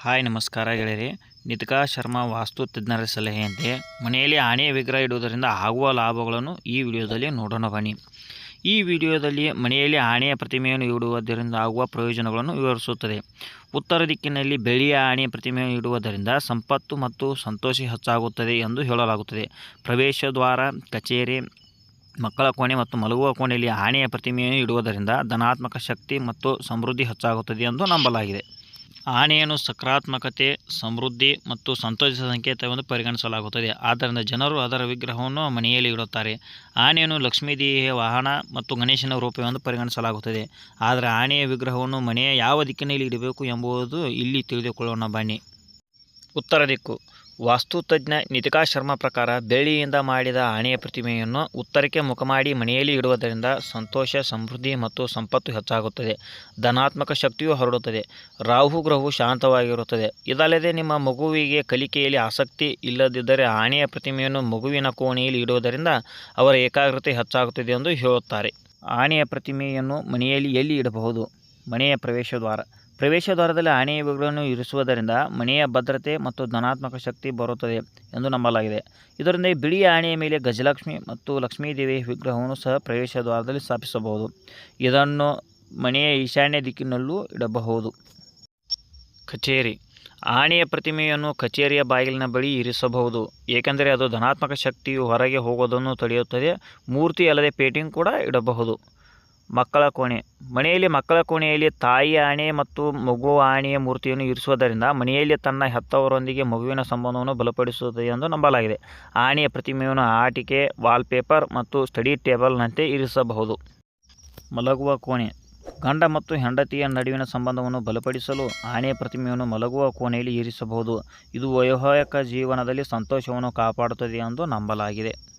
Hi ನಮಸ್ಕಾರ ಗೆಳೆಯರೆ. ನಿತ್ಕಾ ಶರ್ಮಾ ವಾಸ್ತು ತಜ್ಞರ ಸಲಹೆಯಂತೆ ಮನೆಯಲ್ಲಿ ಆನೆಯ ವಿಗ್ರಹ ಇಡುವುದರಿಂದ ಆಗುವ ಲಾಭಗಳನ್ನು ಈ ವಿಡಿಯೋದಲ್ಲಿ ನೋಡೋಣ ಬನ್ನಿ. ಈ ವಿಡಿಯೋದಲ್ಲಿ ಮನೆಯಲ್ಲಿ ಆನೆಯ ಪ್ರತಿಮೆಯನ್ನು ಇಡುವುದರಿಂದ ಆಗುವ ಪ್ರಯೋಜನಗಳನ್ನು ವಿವರಿಸುತ್ತದೆ. ಉತ್ತರ ದಿಕ್ಕಿನಲ್ಲಿ ಬೆಳ್ಳಿಯ ಆನೆಯ ಪ್ರತಿಮೆಯನ್ನು ಇಡುವುದರಿಂದ ಸಂಪತ್ತು ಮತ್ತು ಸಂತೋಷ ಹೆಚ್ಚಾಗುತ್ತದೆ ಎಂದು ಹೇಳಲಾಗುತ್ತದೆ. ಪ್ರವೇಶ ದ್ವಾರ, ಕಚೇರಿ, ಮಕ್ಕಳ ಕೋಣೆ ಮತ್ತು ಮಲಗುವ ಕೋಣೆಯಲ್ಲಿ ಆನೆಯ ಪ್ರತಿಮೆಯನ್ನು ಇಡುವುದರಿಂದ ಧನಾತ್ಮಕ ಶಕ್ತಿ ಮತ್ತು ಸಮೃದ್ಧಿ ಹೆಚ್ಚಾಗುತ್ತದೆ ಎಂದು ನಂಬಲಾಗಿದೆ. ಆನೆಯನ್ನು ಸಕಾರಾತ್ಮಕತೆ, ಸಮೃದ್ಧಿ ಮತ್ತು ಸಂತೋಷದ ಸಂಕೇತವೆಂದು ಪರಿಗಣಿಸಲಾಗುತ್ತದೆ. ಆದ್ದರಿಂದ ಜನರು ಅದರ ವಿಗ್ರಹವನ್ನು ಮನೆಯಲ್ಲಿ ಇಡುತ್ತಾರೆ. ಆನೆಯನ್ನು ಲಕ್ಷ್ಮೀದೇವಿಯ ವಾಹನ ಮತ್ತು ಗಣೇಶನ ರೂಪವೆಂದು ಪರಿಗಣಿಸಲಾಗುತ್ತದೆ. ಆದರೆ ಆನೆಯ ವಿಗ್ರಹವನ್ನು ಮನೆಯ ಯಾವ ದಿಕ್ಕಿನಲ್ಲಿ ಇಡಬೇಕು ಎಂಬುದು ಇಲ್ಲಿ ತಿಳಿದುಕೊಳ್ಳೋಣ ಬನ್ನಿ. ಉತ್ತರ ದಿಕ್ಕು. ವಾಸ್ತುತಜ್ಞ ನಿತ್ಕಾ ಶರ್ಮಾ ಪ್ರಕಾರ ಬೆಳ್ಳಿಯಿಂದ ಮಾಡಿದ ಆನೆಯ ಪ್ರತಿಮೆಯನ್ನು ಉತ್ತರಕ್ಕೆ ಮುಖ ಮಾಡಿ ಮನೆಯಲ್ಲಿ ಇಡುವುದರಿಂದ ಸಂತೋಷ, ಸಮೃದ್ಧಿ ಮತ್ತು ಸಂಪತ್ತು ಹೆಚ್ಚಾಗುತ್ತದೆ. ಧನಾತ್ಮಕ ಶಕ್ತಿಯು ಹರಡುತ್ತದೆ. ರಾಹು ಗ್ರಹವು ಶಾಂತವಾಗಿರುತ್ತದೆ. ಇದಲ್ಲದೆ ನಿಮ್ಮ ಮಗುವಿಗೆ ಕಲಿಕೆಯಲ್ಲಿ ಆಸಕ್ತಿ ಇಲ್ಲದಿದ್ದರೆ ಆನೆಯ ಪ್ರತಿಮೆಯನ್ನು ಮಗುವಿನ ಕೋಣೆಯಲ್ಲಿ ಇಡುವುದರಿಂದ ಅವರ ಏಕಾಗ್ರತೆ ಹೆಚ್ಚಾಗುತ್ತದೆ ಎಂದು ಹೇಳುತ್ತಾರೆ. ಆನೆಯ ಪ್ರತಿಮೆಯನ್ನು ಮನೆಯಲ್ಲಿ ಎಲ್ಲಿ ಇಡಬಹುದು? ಮನೆಯ ಪ್ರವೇಶ ದ್ವಾರ. ಪ್ರವೇಶ ದ್ವಾರದಲ್ಲಿ ಆನೆಯ ವಿಗ್ರಹವನ್ನು ಇರಿಸುವುದರಿಂದ ಮನೆಯ ಭದ್ರತೆ ಮತ್ತು ಧನಾತ್ಮಕ ಶಕ್ತಿ ಬರುತ್ತದೆ ಎಂದು ನಂಬಲಾಗಿದೆ. ಇದರಿಂದ ಬಿಳಿಯ ಆನೆಯ ಮೇಲೆ ಗಜಲಕ್ಷ್ಮಿ ಮತ್ತು ಲಕ್ಷ್ಮೀದೇವಿಯ ವಿಗ್ರಹವನ್ನು ಸಹ ಪ್ರವೇಶ ದ್ವಾರದಲ್ಲಿ ಸ್ಥಾಪಿಸಬಹುದು. ಇದನ್ನು ಮನೆಯ ಈಶಾನ್ಯ ದಿಕ್ಕಿನಲ್ಲೂ ಇಡಬಹುದು. ಕಚೇರಿ. ಆನೆಯ ಪ್ರತಿಮೆಯನ್ನು ಕಚೇರಿಯ ಬಾಗಿಲಿನ ಬಳಿ ಇರಿಸಬಹುದು, ಏಕೆಂದರೆ ಅದು ಧನಾತ್ಮಕ ಶಕ್ತಿಯು ಹೊರಗೆ ಹೋಗೋದನ್ನು ತಡೆಯುತ್ತದೆ. ಮೂರ್ತಿ ಅಲ್ಲದೆ ಪೇಂಟಿಂಗ್ ಕೂಡ ಇಡಬಹುದು. ಮಕ್ಕಳ ಕೋಣೆ. ಮನೆಯಲ್ಲಿ ಮಕ್ಕಳ ಕೋಣೆಯಲ್ಲಿ ತಾಯಿ ಆನೆ ಮತ್ತು ಮಗು ಆನೆಯ ಮೂರ್ತಿಯನ್ನು ಇರಿಸುವುದರಿಂದ ಮನೆಯಲ್ಲಿ ತನ್ನ ಹೆತ್ತವರೊಂದಿಗೆ ಮಗುವಿನ ಸಂಬಂಧವನ್ನು ಬಲಪಡಿಸುತ್ತದೆ ಎಂದು ನಂಬಲಾಗಿದೆ. ಆನೆಯ ಪ್ರತಿಮೆಯನ್ನು ಆಟಿಕೆ, ವಾಲ್ಪೇಪರ್ ಮತ್ತು ಸ್ಟಡಿ ಟೇಬಲ್ನಂತೆ ಇರಿಸಬಹುದು. ಮಲಗುವ ಕೋಣೆ. ಗಂಡ ಮತ್ತು ಹೆಂಡತಿಯ ನಡುವಿನ ಸಂಬಂಧವನ್ನು ಬಲಪಡಿಸಲು ಆನೆಯ ಪ್ರತಿಮೆಯನ್ನು ಮಲಗುವ ಕೋಣೆಯಲ್ಲಿ ಇರಿಸಬಹುದು. ಇದು ವೈವಾಹಿಕ ಜೀವನದಲ್ಲಿ ಸಂತೋಷವನ್ನು ಕಾಪಾಡುತ್ತದೆ ಎಂದು ನಂಬಲಾಗಿದೆ.